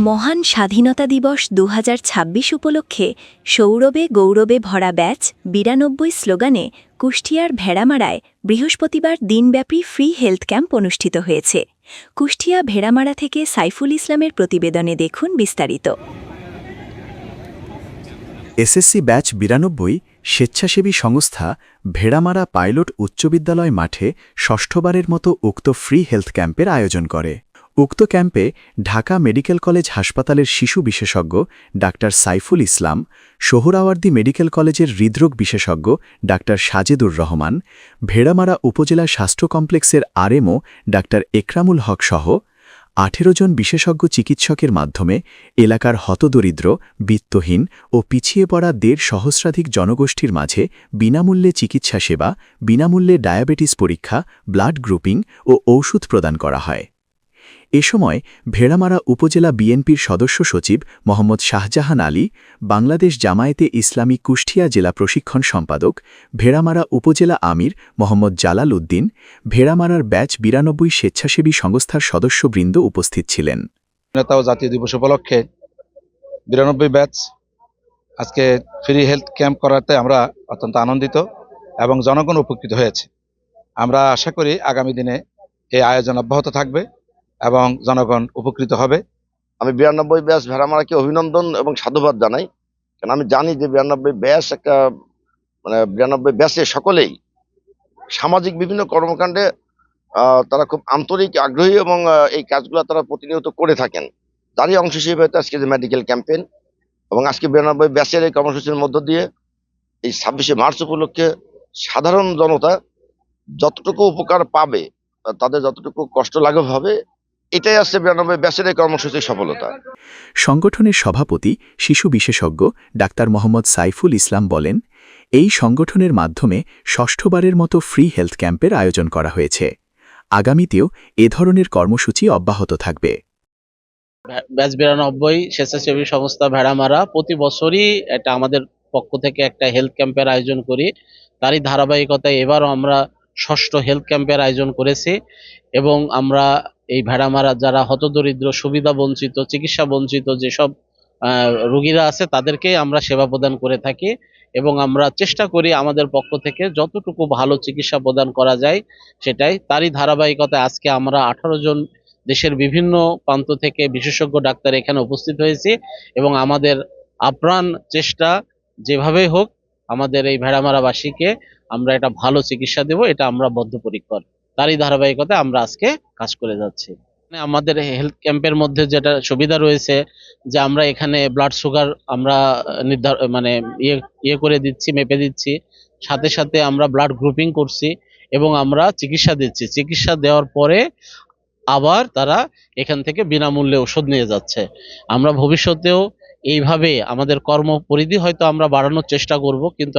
মহান স্বাধীনতা দিবস ২০২৬ উপলক্ষে সৌরভে গৌরবে ভরা ব্যাচ ৯২ স্লোগানে কুষ্টিয়ার ভেড়ামারায় বৃহস্পতিবার দিনব্যাপী ফ্রি হেলথ ক্যাম্প অনুষ্ঠিত হয়েছে। কুষ্টিয়া ভেড়ামারা থেকে সাইফুল ইসলামের প্রতিবেদনে দেখুন বিস্তারিত। এসএসসি ব্যাচ ৯২ স্বেচ্ছাসেবী সংস্থা ভেড়ামারা পাইলট উচ্চ বিদ্যালয় মাঠে ষষ্ঠবারের মতো উক্ত ফ্রি হেলথ ক্যাম্পের আয়োজন করে। উক্ত ক্যাম্পে ঢাকা মেডিকেল কলেজ হাসপাতালের শিশু বিশেষজ্ঞ ডাক্তার সাইফুল ইসলাম, সোহরাওয়ার্দী মেডিকেল কলেজের হৃদরোগ বিশেষজ্ঞ ডাক্তার সাজেদুর রহমান, ভেড়ামারা উপজেলা স্বাস্থ্য কমপ্লেক্সের আরএমও ডাক্তার একরামুল হক সহ ১৮ জন বিশেষজ্ঞ চিকিৎসকের মাধ্যমে এলাকার হতদরিদ্র, বিত্তহীন ও পিছিয়ে পড়া ১.৫ সহস্রাধিক জনগোষ্ঠীর মাঝে বিনামূল্যে চিকিৎসা সেবা, বিনামূল্যে ডায়াবেটিস পরীক্ষা, ব্লাড গ্রুপিং ও ঔষধ প্রদান করা হয়। এ সময় ভেড়ামারা উপজেলা বিএনপির সদস্য সচিব মোহাম্মদ শাহজাহান আলী, বাংলাদেশ জামায়াতে ইসলামী কুষ্টিয়া জেলা প্রশিক্ষণ সম্পাদক, ভেড়ামারা উপজেলা আমির মোহাম্মদ জালাল উদ্দিন, ভেড়ামারার ব্যাচ ৯২ স্বেচ্ছাসেবী সংস্থার সদস্যবৃন্দ উপস্থিত ছিলেন। জাতীয় দিবস উপলক্ষে ৯২ ব্যাচ আজকে ফ্রি হেলথ ক্যাম্প করাতে আমরা অত্যন্ত আনন্দিত এবং জনগণ উপকৃত হয়েছে। আমরা আশা করি আগামী দিনে এই আয়োজন অব্যাহত থাকবে এবং জনগণ উপকৃত হবে। আমি ৯২ ব্যাচ ভেড়ামারাকে অভিনন্দন এবং সাধুবাদ জানাই, কারণ আমি জানি যে ৯২ ব্যাচ একটা ৯২ ব্যাচে সকলেই সামাজিক বিভিন্ন কর্মকাণ্ডে তারা খুব আন্তরিক, আগ্রহী এবং এই কাজগুলো তারা প্রতিনিয়ত করে থাকেন। তারই অংশ হিসেবে আজকে যে মেডিকেল ক্যাম্পেইন এবং আজকে ৯২ ব্যাচের এই কর্মসূচির মধ্য দিয়ে এই ২৬শে মার্চ উপলক্ষে সাধারণ জনতা যতটুকু উপকার পাবে, তাদের যতটুকু কষ্ট লাঘব হবে, এটাই আসছে ৯২ ব্যাচের এই কর্মসূচির সফলতা। সংগঠনের সভাপতি শিশু বিশেষজ্ঞ ডাক্তার মোহাম্মদ সাইফুল ইসলাম বলেন, এই সংগঠনের মাধ্যমে ষষ্ঠবারের মতো ফ্রি হেলথ ক্যাম্পের আয়োজন করা হয়েছে। আগামীতেও এ ধরনের কর্মসূচি অব্যাহত থাকবে। ব্যাচ ৯২ স্বেচ্ছাসেবী সংস্থা ভেড়ামারা প্রতি বছরই এটা আমাদের পক্ষ থেকে একটা হেলথ ক্যাম্পের আয়োজন করি। তারই ধারাবাহিকতায় এবারও আমরা ষষ্ঠ হেলথ ক্যাম্পের আয়োজন করেছি এবং আমরা এই ভেড়ামারা যারা হতদরিদ্র, সুবিধা বঞ্চিত, চিকিৎসা বঞ্চিত যেসব রোগীরা আছে তাদেরকেই আমরা সেবা প্রদান করে থাকি এবং আমরা চেষ্টা করি আমাদের পক্ষ থেকে যতটুকু ভালো চিকিৎসা প্রদান করা যায় সেটাই। তারই ধারাবাহিকতায় আজকে আমরা ১৮ জন দেশের বিভিন্ন প্রান্ত থেকে বিশেষজ্ঞ ডাক্তার এখানে উপস্থিত হয়েছি এবং আমাদের আপ্রাণ চেষ্টা যেভাবেই হোক আমাদের এই ভেড়ামারাবাসীকে আমরা একটা ভালো চিকিৎসা দেব, এটা আমরা বদ্ধপরিকর। তারই ধারাবাহিকতায় আমরা আজকে কাজ করে যাচ্ছি। আমাদের হেলথ ক্যাম্পের মধ্যে যেটা সুবিধা রয়েছে যে আমরা এখানে ব্লাড সুগার আমরা ইয়ে করে দিচ্ছি, মেপে দিচ্ছি, সাথে সাথে আমরা ব্লাড গ্রুপিং করছি এবং আমরা চিকিৎসা দিচ্ছি। চিকিৎসা দেওয়ার পরে আবার তারা এখান থেকে বিনামূল্যে ওষুধ নিয়ে যাচ্ছে। আমরা ভবিষ্যতেও এইভাবে আমাদের কর্মপরিধি হয়তো আমরা বাড়ানোর চেষ্টা করব, কিন্তু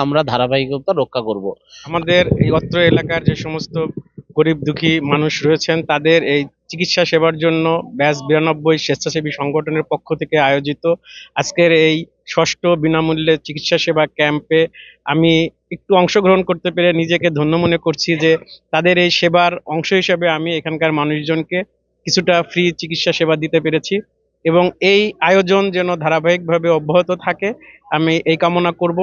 আমরা ধারাবাহিকতা রক্ষা করব। আমাদের এই অত্র এলাকার যে সমস্ত গরিব দুঃখী মানুষ রয়েছেন তাদের এই চিকিৎসা সেবার জন্য ব্যাচ ৯২ স্বেচ্ছাসেবী সংগঠনের পক্ষ থেকে আয়োজিত আজকের এই ষষ্ঠ বিনামূল্যে চিকিৎসা সেবা ক্যাম্পে আমি একটু অংশগ্রহণ করতে পেরে নিজেকে ধন্য মনে করছি যে তাদের এই সেবার অংশ হিসেবে আমি এখানকার মানুষজনকে কিছুটা ফ্রি চিকিৎসা সেবা দিতে পেরেছি এবং এই আয়োজন যেন ধারাবাহিকভাবে অব্যাহত থাকে আমি এই কামনা করব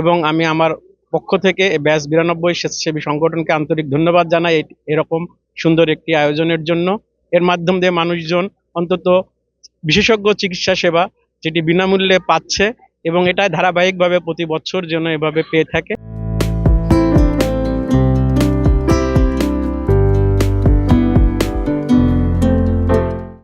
এবং আমি আমার পক্ষ থেকে ব্যাচ ৯২ স্বেচ্ছাসেবী সংগঠনকে আন্তরিক ধন্যবাদ জানাই এরকম সুন্দর একটি আয়োজনের জন্য। এর মাধ্যম দিয়ে মানুষজন অন্তত বিশেষজ্ঞ চিকিৎসা সেবা যেটি বিনামূল্যে পাচ্ছে এবং এটা ধারাবাহিকভাবে প্রতি বছর যেন এভাবে পেয়ে থাকে।